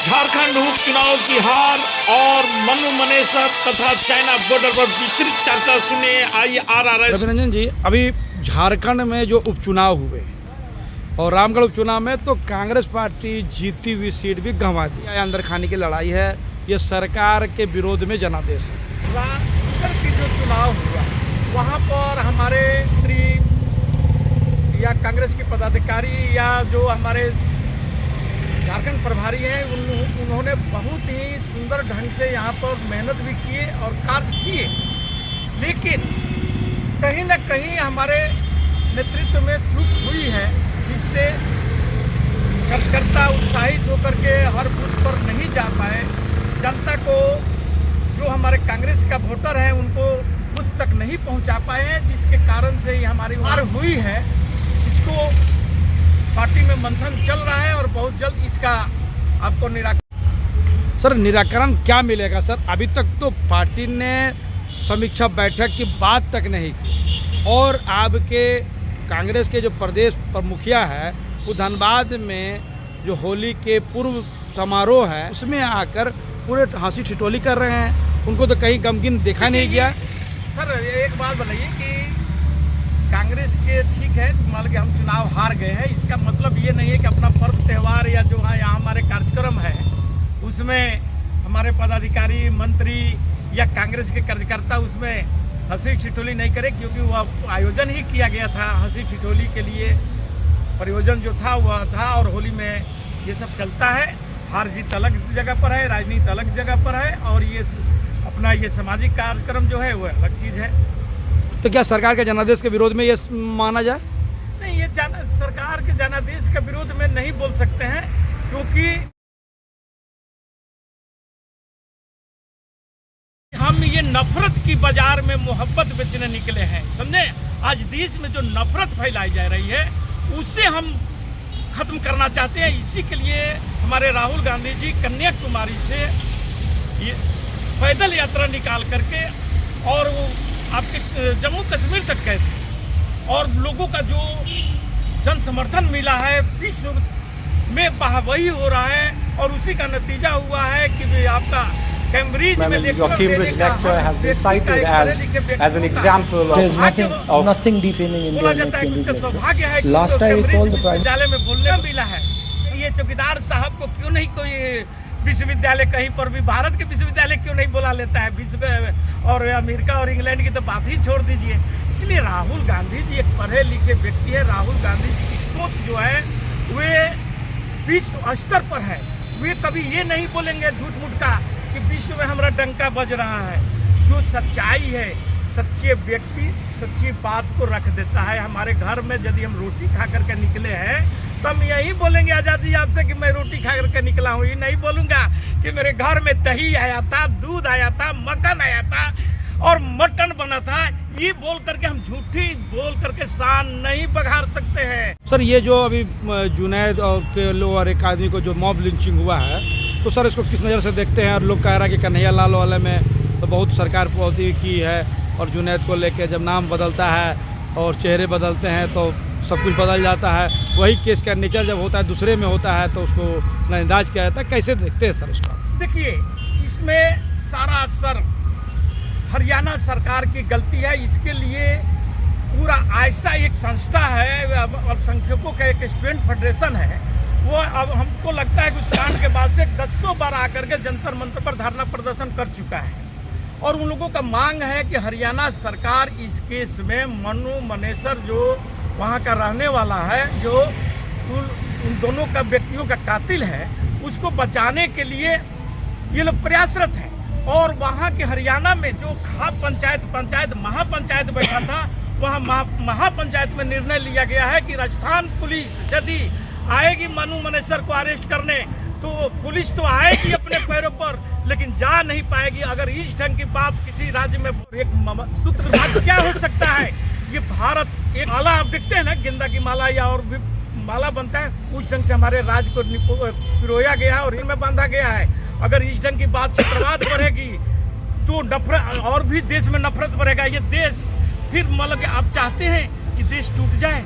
झारखंड उपचुनाव की हार और मनु मनेसर तथा चाइना बॉर्डर पर विस्तृत चर्चा सुने। आइए RRS रविरंजन जी, अभी झारखंड में जो उपचुनाव हुए और रामगढ़ उपचुनाव में तो कांग्रेस पार्टी जीती हुई सीट भी गंवा दी। अंदर खाने की लड़ाई है, ये सरकार के विरोध में जनादेश है। रामगढ़ की जो चुनाव हुआ वहाँ पर हमारे या कांग्रेस के पदाधिकारी या जो हमारे झारखंड प्रभारी हैं उन्होंने बहुत ही सुंदर ढंग से यहाँ पर मेहनत भी किए और कार्य किए, लेकिन कहीं न कहीं हमारे नेतृत्व में चूक हुई है, जिससे कार्यकर्ता उत्साहित होकर के हर बूथ पर नहीं जा पाए। जनता को जो हमारे कांग्रेस का वोटर है उनको कुछ तक नहीं पहुंचा पाए हैं, जिसके कारण से ही हमारी हार हुई है। इसको पार्टी में मंथन चल रहा है और बहुत जल्द इसका आपको निराकरण क्या मिलेगा सर? अभी तक तो पार्टी ने समीक्षा बैठक की बात तक नहीं की और आपके कांग्रेस के जो प्रदेश प्रमुखिया है वो धनबाद में जो होली के पूर्व समारोह है उसमें आकर पूरे हंसी ठिठोली कर रहे हैं। उनको तो कहीं गमगीन देखा नहीं गया। सर एक बात बताइए कि कांग्रेस के ठीक है, मान लो कि हम चुनाव हार गए हैं, इसका मतलब ये नहीं है कि अपना पर्व त्यौहार या जो है यहाँ हमारे कार्यक्रम है उसमें हमारे पदाधिकारी मंत्री या कांग्रेस के कार्यकर्ता उसमें हंसी ठिठोली नहीं करे, क्योंकि वह आयोजन ही किया गया था हंसी ठिठोली के लिए। प्रयोजन जो था वह था और होली में ये सब चलता है। हार जीत अलग जगह पर है, राजनीति अलग जगह पर है और ये अपना ये सामाजिक कार्यक्रम जो है वह अलग चीज़ है। तो क्या सरकार के जनादेश के विरोध में ये माना जाए? नहीं, ये सरकार के जनादेश के विरोध में नहीं बोल सकते हैं, क्योंकि हम ये नफरत की बाजार में मोहब्बत बेचने निकले हैं, समझे? आज देश में जो नफरत फैलाई जा रही है उसे हम खत्म करना चाहते हैं। इसी के लिए हमारे राहुल गांधी जी कन्याकुमारी से ये पैदल यात्रा निकाल करके और वो आपके जम्मू कश्मीर तक गए थे और लोगों का जो जन समर्थन मिला है, विश्व में वाहवाही हो रहा है और उसी का नतीजा हुआ है कि आपका कैम्ब्रिज में your Cambridge lecture has been cited as an example of nothing defaming in Cambridge lecture. Last I recall the विद्यालय में बोलने मिला है। ये चौकीदार साहब को क्यों नहीं कोई विश्वविद्यालय कहीं पर भी, भारत के विश्वविद्यालय क्यों नहीं बुला लेता है? विश्व और अमेरिका और इंग्लैंड की तो बात ही छोड़ दीजिए। इसलिए राहुल गांधी जी एक पढ़े लिखे व्यक्ति है। राहुल गांधी जी की सोच जो है वे विश्व स्तर पर है। वे कभी ये नहीं बोलेंगे झूठ मूठ का कि विश्व में हमारा डंका बज रहा है। जो सच्चाई है, सच्चे व्यक्ति सच्ची बात को रख देता है। हमारे घर में यदि हम रोटी खा करके निकले हैं तो हम यही बोलेंगे आज़ादी आपसे कि मैं रोटी खा करके निकला हूँ। ये नहीं बोलूँगा कि मेरे घर में दही आया था, दूध आया था, मक्खन आया था और मटन बना था। ये बोल करके हम झूठी बोल करके शान नहीं बघार सकते हैं। सर, ये जो अभी जुनैद और के लोग और एक आदमी को जो मॉब लिंचिंग हुआ है तो सर इसको किस नज़र से देखते हैं? और लोग कह रहा है कि कन्हैया लाल वाले में तो बहुत सरकार पहुँची की है और जुनैद को लेके जब नाम बदलता है और चेहरे बदलते हैं तो सब कुछ बदल जाता है। वही केस का नेचर जब होता है दूसरे में होता है तो उसको नजरअंदाज किया जाता है। कैसे देखते हैं सर इसका? देखिए, इसमें सारा असर हरियाणा सरकार की गलती है। इसके लिए पूरा ऐसा एक संस्था है, अल्पसंख्यकों का एक स्टूडेंट फेडरेशन है, वो अब हमको लगता है कि उस कांड के बाद से 10 बार आकर के जंतर मंतर पर धरना प्रदर्शन कर चुका है और उन लोगों का मांग है कि हरियाणा सरकार इस केस में मनु मनेसर जो वहाँ का रहने वाला है, जो उन दोनों का व्यक्तियों का कातिल है, उसको बचाने के लिए ये लोग प्रयासरत हैं। और वहाँ के हरियाणा में जो खाप पंचायत महापंचायत बैठा था, वहाँ महापंचायत में निर्णय लिया गया है कि राजस्थान पुलिस यदि आएगी मनु मनेसर को अरेस्ट करने तो पुलिस तो आएगी अपने पैरों पर, लेकिन जा नहीं पाएगी। अगर इस ढंग की बात किसी राज्य में एक सूत्रधार क्या हो सकता है? ये भारत एक माला आप देखते हैं ना, गेंदा की माला या और भी माला बनता है, उस ढंग से हमारे राज्य को पिरोया गया है और इनमें बांधा गया है। अगर इस ढंग की बात चित्रवाद बढ़ेगी तो नफरत और भी देश में नफरत बढ़ेगा। ये देश फिर मतलब आप चाहते हैं कि देश टूट जाए,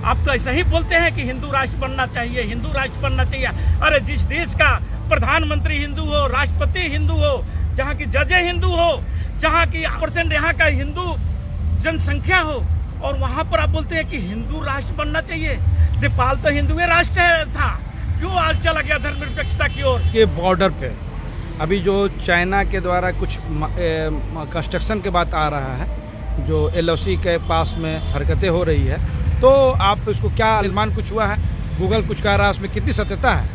आप तो ऐसा ही बोलते हैं कि हिंदू राष्ट्र बनना चाहिए, हिंदू राष्ट्र बनना चाहिए। अरे जिस देश का प्रधानमंत्री हिंदू हो, राष्ट्रपति हिंदू हो, जहाँ की जजें हिंदू हो, जहाँ की % यहाँ का हिंदू जनसंख्या हो, और वहाँ पर आप बोलते हैं कि हिंदू राष्ट्र बनना चाहिए। नेपाल तो हिंदू राष्ट्र था, क्यों आज चला गया धर्मनिरपेक्षता की ओर? के बॉर्डर पे अभी जो चाइना के द्वारा कुछ कंस्ट्रक्शन के बात आ रहा है, जो LOC के पास में हरकतें हो रही है, तो आप इसको क्या अनुमान कुछ हुआ है? गूगल कुछ कह रहा है, उसमें कितनी सत्यता है?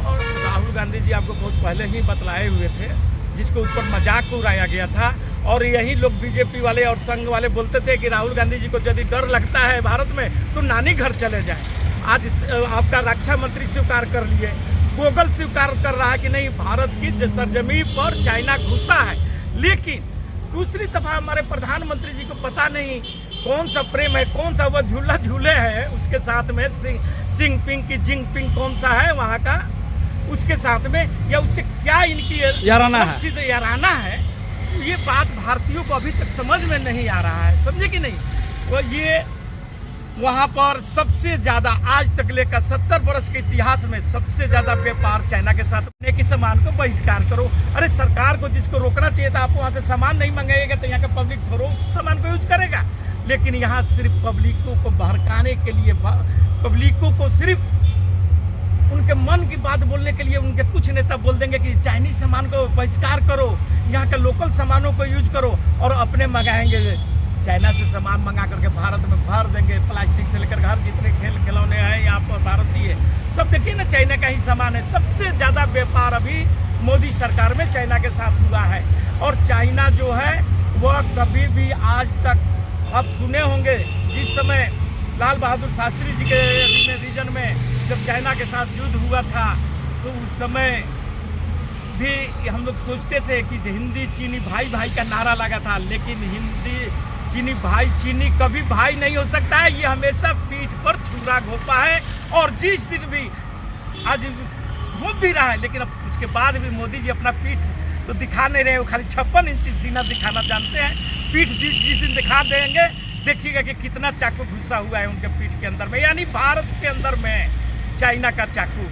और राहुल गांधी जी आपको बहुत पहले ही बतलाए हुए थे, जिसको उस पर मजाक उड़ाया गया था। और यही लोग बीजेपी वाले और संघ वाले बोलते थे कि राहुल गांधी जी को यदि डर लगता है भारत में तो नानी घर चले जाए। आज आपका रक्षा मंत्री स्वीकार कर लिए, गूगल स्वीकार कर रहा है कि नहीं, भारत की सरजमीन पर चाइना घुसा है। लेकिन दूसरी दफा हमारे प्रधानमंत्री जी को पता नहीं कौन सा प्रेम है, कौन सा वह झूला झूले है उसके साथ में, जिनपिंग की जिनपिंग कौन सा है वहाँ का, उसके साथ में, या उससे क्या इनकी याराना है। ये बात भारतीयों को अभी तक समझ में नहीं आ रहा है, समझे कि नहीं? तो ये वहाँ पर सबसे ज़्यादा आज तक लेकर 70 वर्ष के इतिहास में सबसे ज़्यादा व्यापार चाइना के साथ होने की सामान को बहिष्कार करो। अरे सरकार को जिसको रोकना चाहिए था, आप वहाँ से सामान नहीं मंगाएगा तो यहाँ का पब्लिक थोड़ा उस सामान को यूज करेगा। लेकिन यहाँ सिर्फ पब्लिकों को बहकाने के लिए, पब्लिकों को सिर्फ उनके मन की बात बोलने के लिए उनके कुछ नेता बोल देंगे कि चाइनीज सामान को बहिष्कार करो, यहाँ के लोकल सामानों को यूज करो, और अपने मंगाएंगे चाइना से सामान मंगा करके भारत में भर देंगे। प्लास्टिक से लेकर घर जितने खिलौने हैं यहाँ पर भारतीय सब देखिए ना, चाइना का ही सामान है। सबसे ज़्यादा व्यापार अभी मोदी सरकार में चाइना के साथ हुआ है। और चाइना जो है वह कभी भी आज तक, आप सुने होंगे जिस समय लाल बहादुर शास्त्री जी के रीजन में जब चाइना के साथ युद्ध हुआ था, तो उस समय भी हम लोग सोचते थे कि हिंदी चीनी भाई भाई का नारा लगा था। लेकिन हिंदी चीनी भाई, चीनी कभी भाई नहीं हो सकता है, ये हमेशा पीठ पर छुरा घोंपा है। और जिस दिन भी आज घोंप भी रहा है, लेकिन अब उसके बाद भी मोदी जी अपना पीठ तो दिखा नहीं रहे, वो खाली 56 इंच सीना दिखाना जानते हैं। पीठ जिस दिन दिखा देंगे, देखिएगा कि कितना चाकू घुसा हुआ है उनके पीठ के अंदर में, यानी भारत के अंदर में चाइना का चाकू।